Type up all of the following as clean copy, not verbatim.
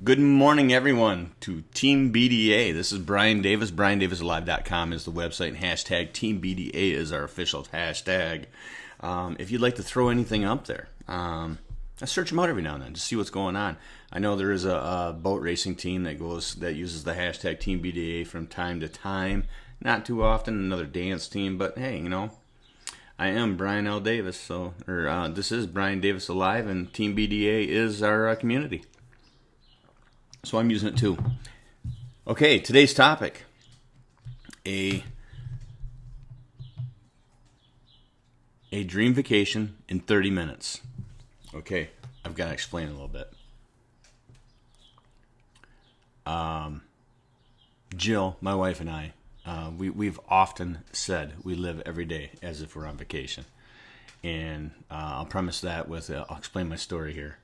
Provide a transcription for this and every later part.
Good morning, everyone, to Team BDA. This is Brian Davis. BrianDavisAlive.com is the website, and hashtag Team BDA is our official hashtag. If you'd like to throw anything up there, I search them out every now and then to see what's going on. I know there is a boat racing team that uses the hashtag Team BDA from time to time. Not too often. Another dance team, but hey, I am Brian L. Davis. This is Brian Davis Alive, and Team BDA is our community. So I'm using it too. Okay, today's topic. A dream vacation in 30 minutes. Okay, I've got to explain a little bit. Jill, my wife, and I, we've often said we live every day as if we're on vacation. And I'll premise that with, I'll explain my story here.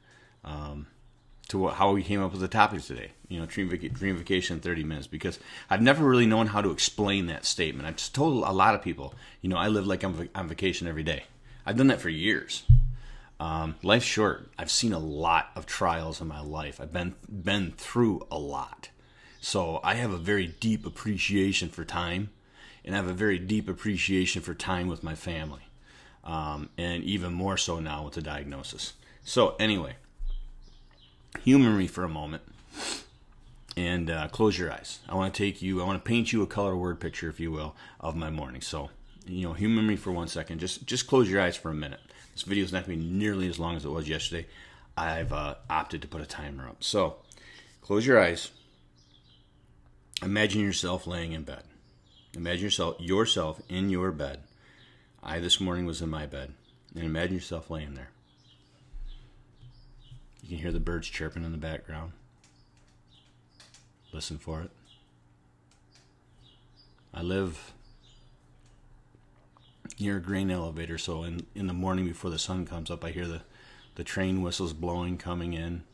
How we came up with the topic today, dream vacation in 30 minutes, because I've never really known how to explain that statement. I've just told a lot of people, I live like I'm on vacation every day. I've done that for years. Life's short. I've seen a lot of trials in my life. I've been through a lot. So I have a very deep appreciation for time, and I have a very deep appreciation for time with my family, and even more so now with the diagnosis. So anyway, humor me for a moment and close your eyes. I want to paint you a color word picture, if you will, of my morning. So, humor me for 1 second. Just close your eyes for a minute. This video is not going to be nearly as long as it was yesterday. I've opted to put a timer up. So, close your eyes. Imagine yourself laying in bed. Imagine yourself in your bed. I this morning was in my bed. And imagine yourself laying there. You can hear the birds chirping in the background. Listen for it. I live near a grain elevator, so in the morning before the sun comes up, I hear the train whistles blowing, coming in.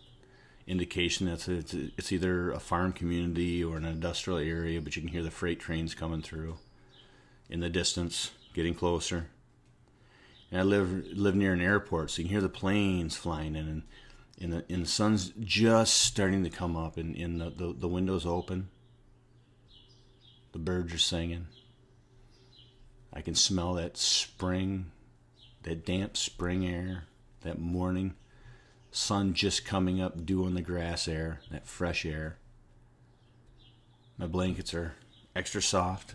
Indication that it's either a farm community or an industrial area, but you can hear the freight trains coming through in the distance, getting closer. And I live near an airport, so you can hear the planes flying in, and the sun's just starting to come up, and the windows open. The birds are singing. I can smell that spring, that damp spring air, that morning sun just coming up, dew on the grass air, that fresh air. My blankets are extra soft.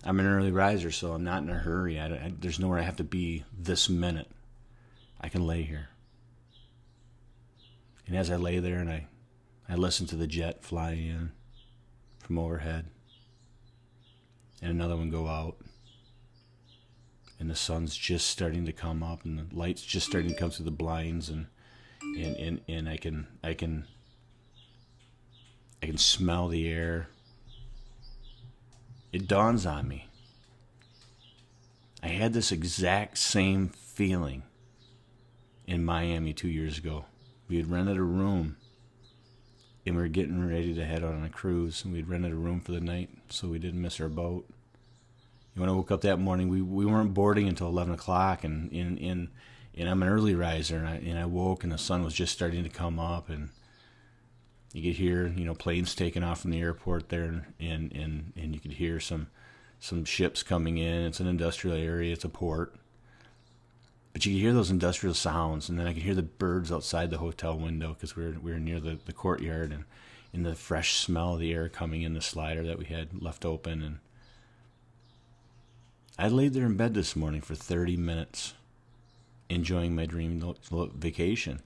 I'm an early riser, so I'm not in a hurry. There's nowhere I have to be this minute. I can lay here. And as I lay there and I listen to the jet fly in from overhead and another one go out, and the sun's just starting to come up and the light's just starting to come through the blinds, and I can smell the air. It dawns on me. I had this exact same feeling in Miami 2 years ago. We had rented a room, and we were getting ready to head on a cruise, and we'd rented a room for the night so we didn't miss our boat. When I woke up that morning, we weren't boarding until 11 o'clock, and I'm an early riser, and I woke, and the sun was just starting to come up, and you could hear, planes taking off from the airport there, and you could hear some ships coming in. It's an industrial area, it's a port. But you could hear those industrial sounds, and then I could hear the birds outside the hotel window because we were near the courtyard, and in the fresh smell of the air coming in the slider that we had left open. And I laid there in bed this morning for 30 minutes, enjoying my dream vacation.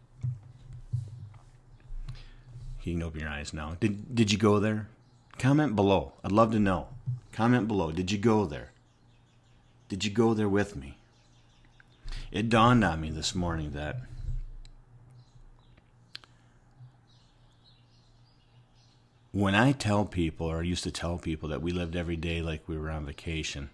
You can open your eyes now. Did you go there? Comment below. I'd love to know. Comment below. Did you go there? Did you go there with me? It dawned on me this morning that when I tell people, or I used to tell people, that we lived every day like we were on vacation,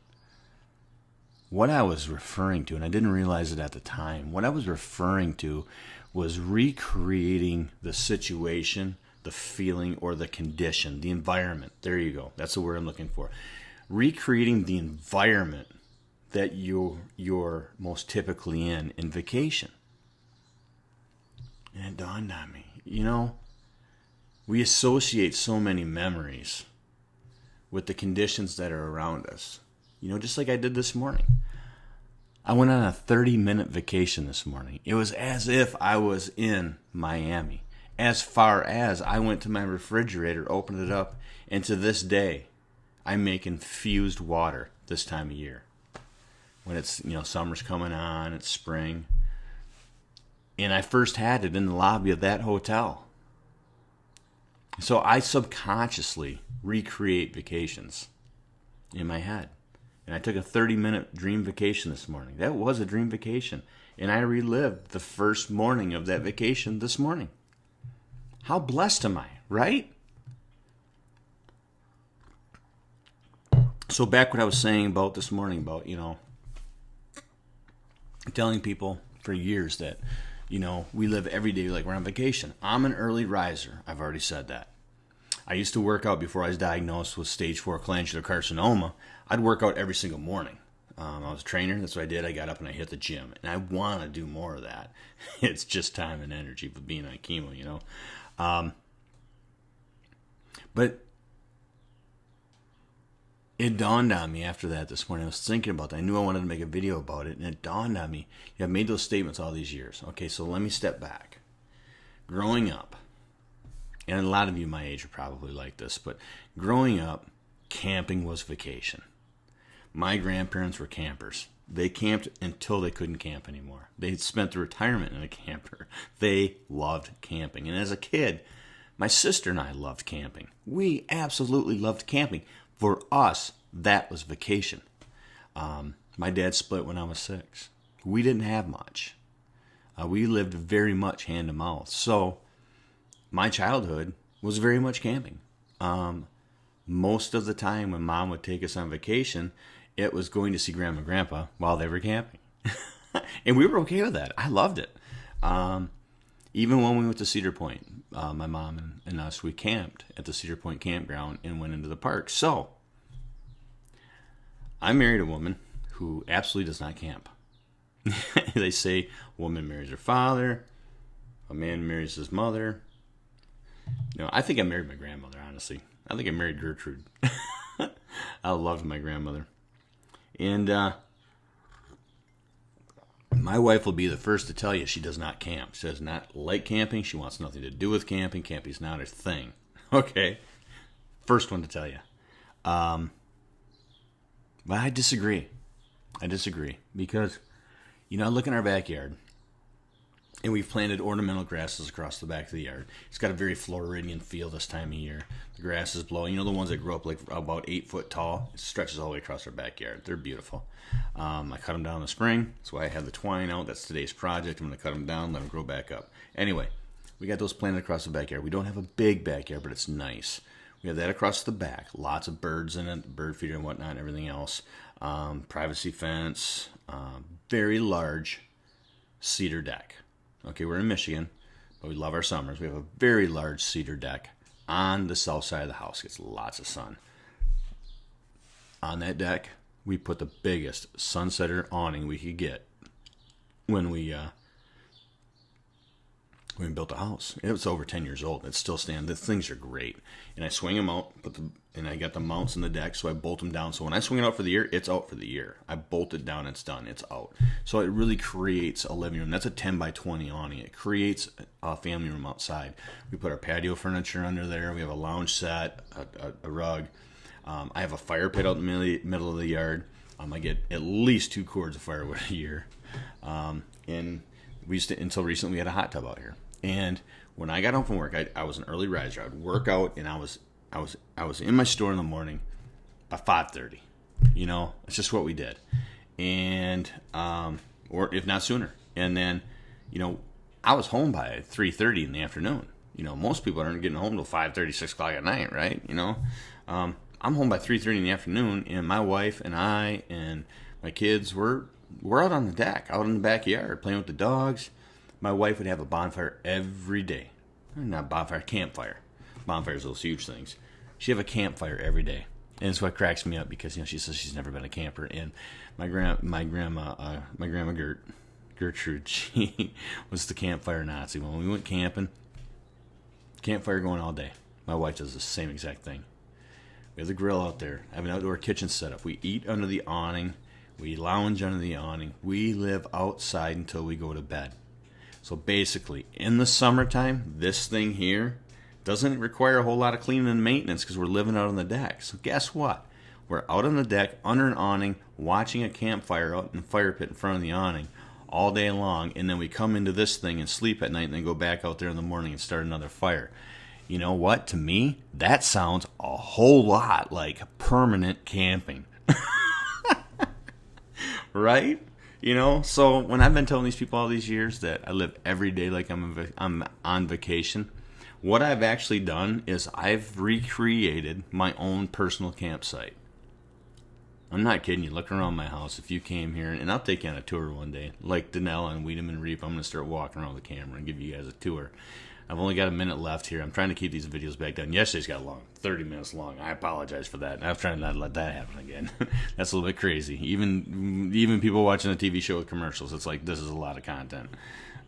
what I was referring to, and I didn't realize it at the time, what I was referring to was recreating the situation, the feeling, or the condition, the environment. There you go. That's the word I'm looking for. Recreating the environment that you're most typically in vacation. And it dawned on me, We associate so many memories with the conditions that are around us. Just like I did this morning. I went on a 30-minute vacation this morning. It was as if I was in Miami. As far as I went to my refrigerator, opened it up, and to this day, I'm making infused water this time of year. When it's, summer's coming on, it's spring. And I first had it in the lobby of that hotel. So I subconsciously recreate vacations in my head. And I took a 30-minute dream vacation this morning. That was a dream vacation. And I relived the first morning of that vacation this morning. How blessed am I, right? So back what I was saying about this morning about, telling people for years that, we live every day like we're on vacation. I'm an early riser. I've already said that. I used to work out before I was diagnosed with stage 4 glandular carcinoma. I'd work out every single morning. I was a trainer. That's what I did. I got up and I hit the gym. And I want to do more of that. It's just time and energy with being on chemo, But it dawned on me after that this morning. I was thinking about that. I knew I wanted to make a video about it. And it dawned on me. I've made those statements all these years. Okay, so let me step back. Growing up, and a lot of you my age are probably like this, but growing up, camping was vacation. My grandparents were campers. They camped until they couldn't camp anymore. They spent their retirement in a camper. They loved camping. And as a kid, my sister and I loved camping. We absolutely loved camping. For us, that was vacation. My dad split when I was 6. We didn't have much. We lived very much hand to mouth. So my childhood was very much camping. Most of the time when Mom would take us on vacation, it was going to see Grandma and Grandpa while they were camping. And we were okay with that. I loved it. Even when we went to Cedar Point, my mom and us, we camped at the Cedar Point campground and went into the park. So I married a woman who absolutely does not camp. They say a woman marries her father, a man marries his mother. I think I married my grandmother, honestly. I think I married Gertrude. I loved my grandmother. And my wife will be the first to tell you she does not camp. She does not like camping. She wants nothing to do with camping. Camping's not her thing. Okay. First one to tell you. But I disagree. Because, I look in our backyard, and we've planted ornamental grasses across the back of the yard. It's got a very Floridian feel this time of year. The grass is blowing. The ones that grow up like about 8 foot tall. It stretches all the way across our backyard. They're beautiful. I cut them down in the spring. That's why I have the twine out. That's today's project. I'm going to cut them down, let them grow back up. Anyway, we got those planted across the backyard. We don't have a big backyard, but it's nice. We have that across the back. Lots of birds in it, bird feeder and whatnot, and everything else. Privacy fence. Very large cedar deck. Okay, we're in Michigan, but we love our summers. We have a very large cedar deck on the south side of the house. Gets lots of sun. On that deck, we put the biggest sunsetter awning we could get when we built a house. It was over 10 years old. It's still standing. The things are great. And I swing them out, and I got the mounts in the deck, so I bolt them down. So when I swing it out for the year, it's out for the year. I bolt it down, it's done, it's out. So it really creates a living room. That's a 10 by 20 awning. It creates a family room outside. We put our patio furniture under there. We have a lounge set, a rug. I have a fire pit out in the middle of the yard. I get at least 2 cords of firewood a year. And we used to, until recently, we had a hot tub out here. And when I got home from work, I was an early riser. I would work out, and I was in my store in the morning by 5:30. It's just what we did, and or if not sooner. And then, I was home by 3:30 in the afternoon. Most people aren't getting home till 5:30, 6 o'clock at night, right? I'm home by 3:30 in the afternoon, and my wife and I and my kids were out on the deck, out in the backyard, playing with the dogs. My wife would have a bonfire every day. Not bonfire, campfire. Bonfires are those huge things. She'd have a campfire every day. And it's what cracks me up because, she says she's never been a camper. And my grandma Gertrude, she was the campfire Nazi. When we went camping, Campfire going all day. My wife does the same exact thing. We have the grill out there. I have an outdoor kitchen set up. We eat under the awning. We lounge under the awning. We live outside until we go to bed. So basically, in the summertime, this thing here doesn't require a whole lot of cleaning and maintenance because we're living out on the deck. So guess what? We're out on the deck under an awning watching a campfire out in the fire pit in front of the awning all day long, and then we come into this thing and sleep at night and then go back out there in the morning and start another fire. You know what? To me, that sounds a whole lot like permanent camping. Right? You know, so when I've been telling these people all these years that I live every day like I'm on vacation, what I've actually done is I've recreated my own personal campsite. I'm not kidding you. Look around my house. If you came here, and I'll take you on a tour one day, like Danelle and Weedham and Reap, I'm going to start walking around with the camera and give you guys a tour. I've only got a minute left here. I'm trying to keep these videos back down. Yesterday's got long, 30 minutes long. I apologize for that. I'm trying not to let that happen again. That's a little bit crazy. Even people watching a TV show with commercials, it's like this is a lot of content.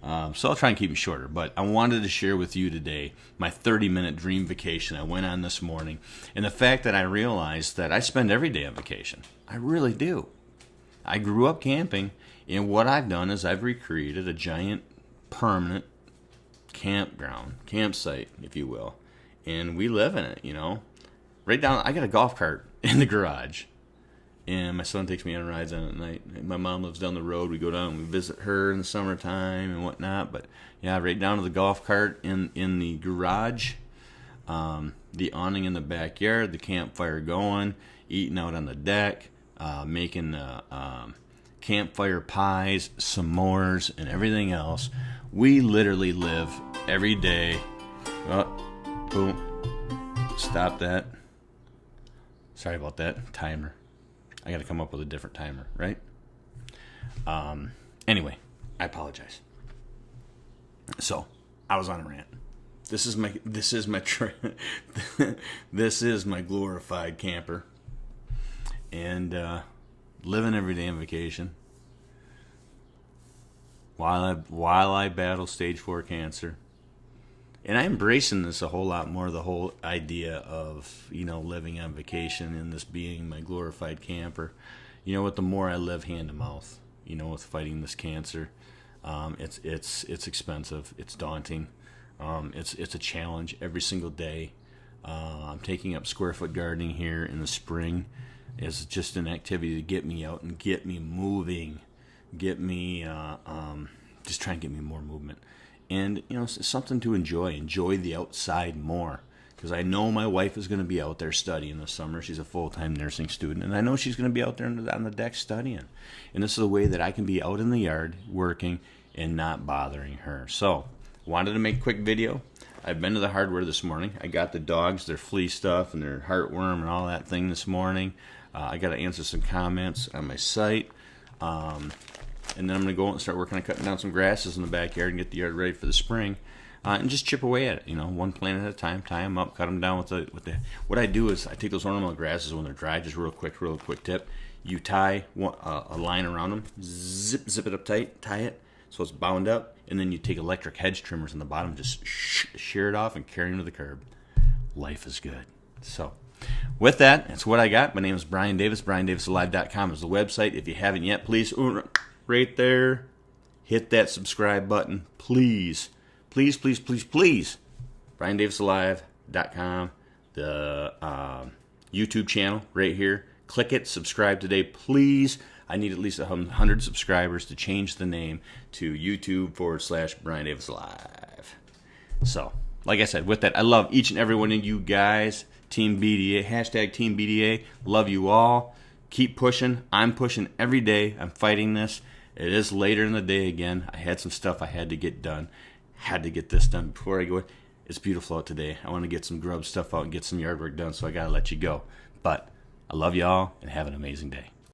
So I'll try and keep it shorter. But I wanted to share with you today my 30-minute dream vacation I went on this morning, and the fact that I realized that I spend every day on vacation. I really do. I grew up camping, and what I've done is I've recreated a giant permanent campsite, if you will, and we live in it, you know. Right down, I got a golf cart in the garage, and my son takes me on rides on it at night. My mom lives down the road. We go down and we visit her in the summertime and whatnot. But yeah, right down to the golf cart in the garage, the awning in the backyard, the campfire going, eating out on the deck, making campfire pies, s'mores, and everything else. We literally live every day. Oh, boom. Stop that. Sorry about that. Timer. I got to come up with a different timer, right? Anyway, I apologize. So, I was on a rant. This is my glorified camper, and living every day on vacation while I battle stage 4 cancer. And I'm embracing this a whole lot more, the whole idea of, you know, living on vacation and this being my glorified camper. You know what, the more I live hand to mouth, you know, with fighting this cancer, it's expensive, it's daunting, it's a challenge every single day. I'm taking up square foot gardening here in the spring as just an activity to get me out and get me moving, get me, just try and get me more movement. And, you know, it's something to enjoy the outside more. Because I know my wife is going to be out there studying this summer. She's a full-time nursing student. And I know she's going to be out there on the deck studying. And this is a way that I can be out in the yard working and not bothering her. So, wanted to make a quick video. I've been to the hardware this morning. I got the dogs, their flea stuff, and their heartworm and all that thing this morning. I got to answer some comments on my site. And then I'm going to go out and start working on cutting down some grasses in the backyard and get the yard ready for the spring. And just chip away at it, you know, one plant at a time, tie them up, cut them down with the. What I do is I take those ornamental grasses when they're dry, just real quick tip. You tie a line around them, zip it up tight, tie it so it's bound up, and then you take electric hedge trimmers on the bottom, just shear it off and carry them to the curb. Life is good. So, with that, that's what I got. My name is Brian Davis. BrianDavisAlive.com is the website. If you haven't yet, please, right there, hit that subscribe button, please. Please. BrianDavisAlive.com, the YouTube channel right here. Click it, subscribe today, please. I need at least 100 subscribers to change the name to YouTube/Brian Davis Alive. So, like I said, with that, I love each and every one of you guys. Team BDA, hashtag Team BDA. Love you all. Keep pushing. I'm pushing every day. I'm fighting this. It is later in the day again. I had some stuff I had to get done. Had to get this done before I go. It's beautiful out today. I want to get some grub stuff out and get some yard work done, so I got to let you go. But I love you all and have an amazing day.